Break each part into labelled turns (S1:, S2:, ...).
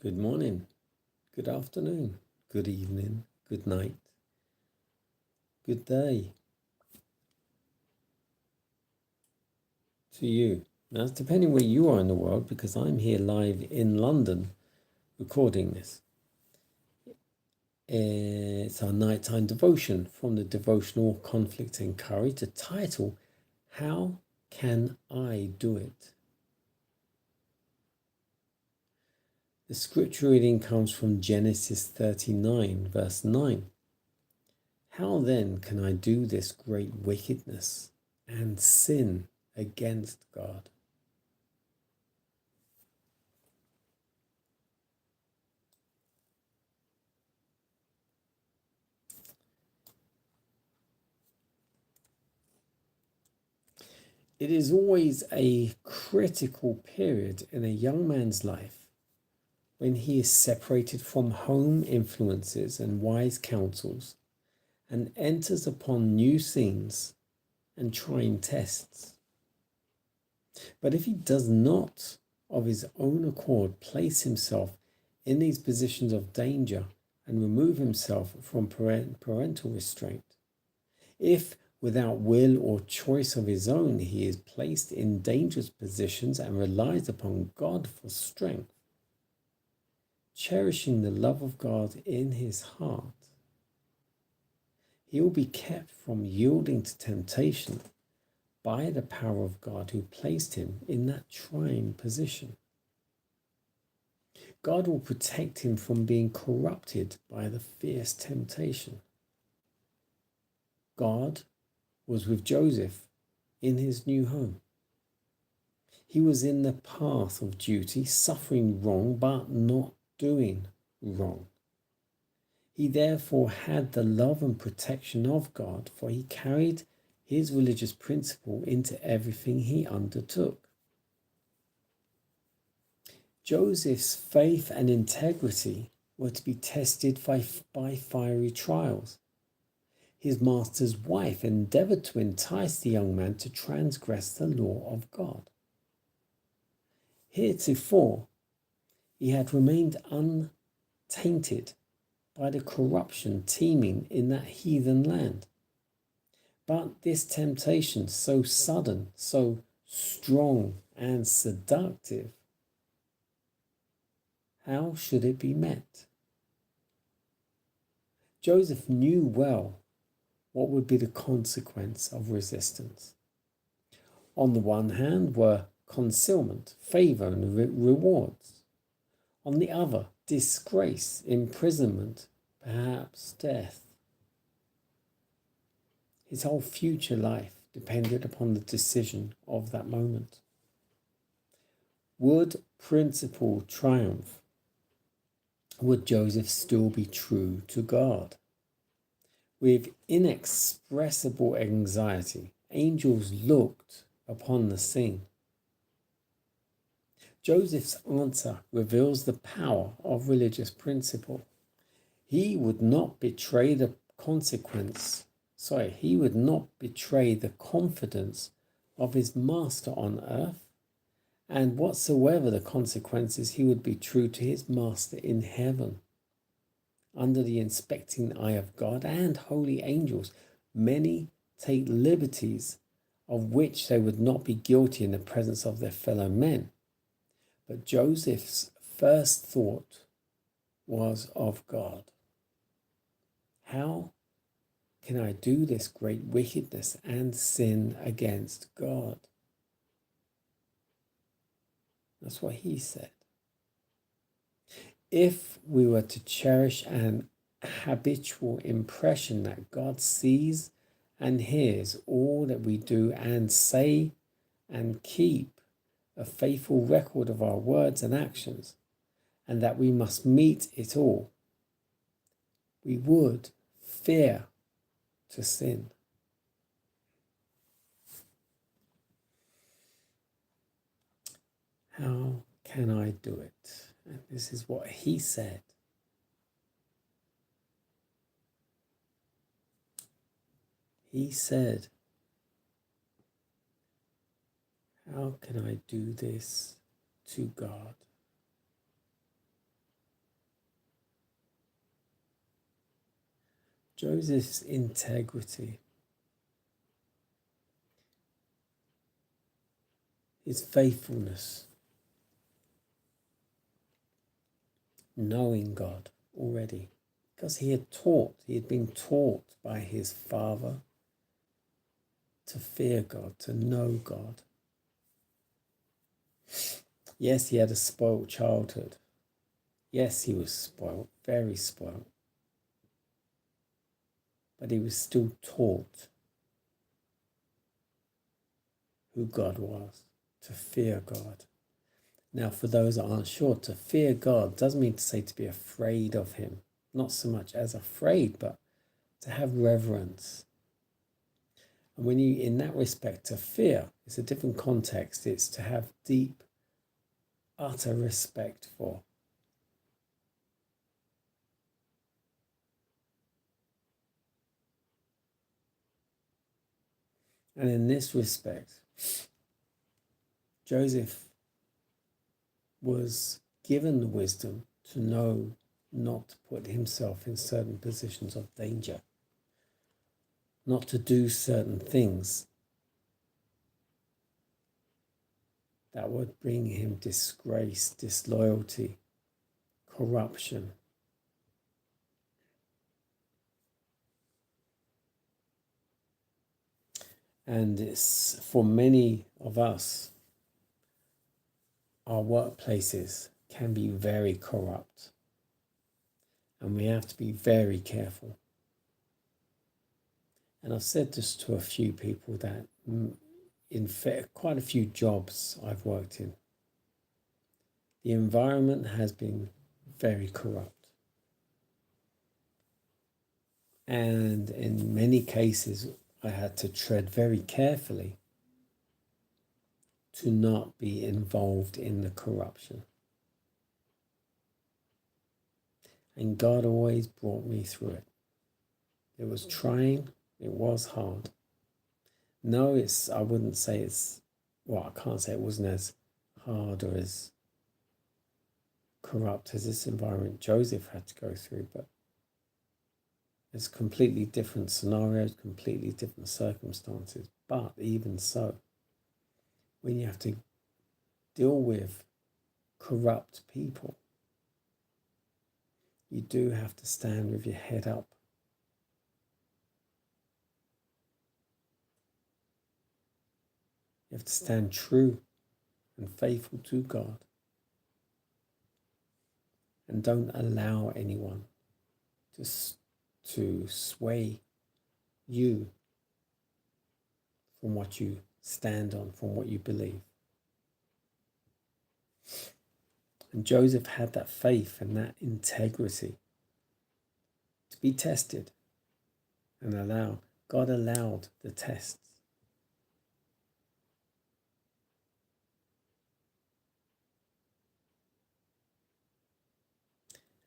S1: Good morning, good afternoon, good evening, good night, good day to you. Now, it's depending where you are in the world, because I'm here live in London recording this. It's our nighttime devotion from the devotional Conflict and Courage. The title, How Can I Do It? The scripture reading comes from Genesis 39, verse 9. How then can I do this great wickedness and sin against God? It is always a critical period in a young man's life when he is separated from home influences and wise counsels and enters upon new scenes and trying tests. But if he does not, of his own accord, place himself in these positions of danger and remove himself from parental restraint, if without will or choice of his own he is placed in dangerous positions and relies upon God for strength, cherishing the love of God in his heart, he will be kept from yielding to temptation by the power of God who placed him in that trying position. God will protect him from being corrupted by the fierce temptation. God was with Joseph in his new home. He was in the path of duty, suffering wrong but not doing wrong. He therefore had the love and protection of God, for he carried his religious principle into everything he undertook. Joseph's faith and integrity were to be tested by fiery trials. His master's wife endeavored to entice the young man to transgress the law of God. Heretofore, he had remained untainted by the corruption teeming in that heathen land. But this temptation, so sudden, so strong and seductive, how should it be met? Joseph knew well what would be the consequence of resistance. On the one hand were concealment, favor, and rewards. On the other, disgrace, imprisonment, perhaps death. His whole future life depended upon the decision of that moment. Would principle triumph? Would Joseph still be true to God? With inexpressible anxiety, angels looked upon the scene. Joseph's answer reveals the power of religious principle. He would not betray the he would not betray the confidence of his master on earth, and whatsoever the consequences, he would be true to his master in heaven. Under the inspecting eye of God and holy angels, many take liberties of which they would not be guilty in the presence of their fellow men. But Joseph's first thought was of God. How can I do this great wickedness and sin against God? That's what he said. If we were to cherish an habitual impression that God sees and hears all that we do and say, and keep a faithful record of our words and actions, and that we must meet it all, we would fear to sin. How can I do it? And this is what he said. He said, how can I do this to God? Joseph's integrity, his faithfulness, knowing God already, because he had been taught by his father to fear God, to know God. Yes, he had a spoiled childhood. Yes, he was spoiled, very spoiled. But he was still taught who God was, to fear God. Now, for those that aren't sure, to fear God doesn't mean to say to be afraid of him. Not so much as afraid, but to have reverence. And when you, in that respect, to fear, it's a different context. It's to have deep, utter respect for. And in this respect, Joseph was given the wisdom to know not to put himself in certain positions of danger, not to do certain things that would bring him disgrace, disloyalty, corruption. And it's for many of us, our workplaces can be very corrupt. And we have to be very careful. And I've said this to a few people that in fact, quite a few jobs I've worked in, the environment has been very corrupt. And in many cases, I had to tread very carefully to not be involved in the corruption. And God always brought me through it. It was trying, it was hard. No, I wouldn't say it's, well, I can't say it wasn't as hard or as corrupt as this environment Joseph had to go through, but it's completely different scenarios, completely different circumstances. But even so, when you have to deal with corrupt people, you do have to stand with your head up. You have to stand true and faithful to God. And don't allow anyone to sway you from what you stand on, from what you believe. And Joseph had that faith and that integrity to be tested and God allowed the tests.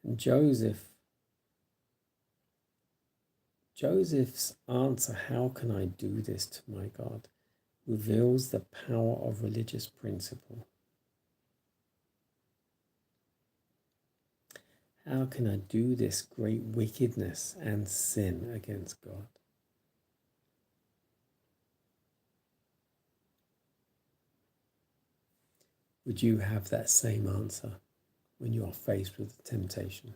S1: And Joseph's answer, how can I do this to my God, reveals the power of religious principle. How can I do this great wickedness and sin against God? Would you have that same answer when you are faced with temptation?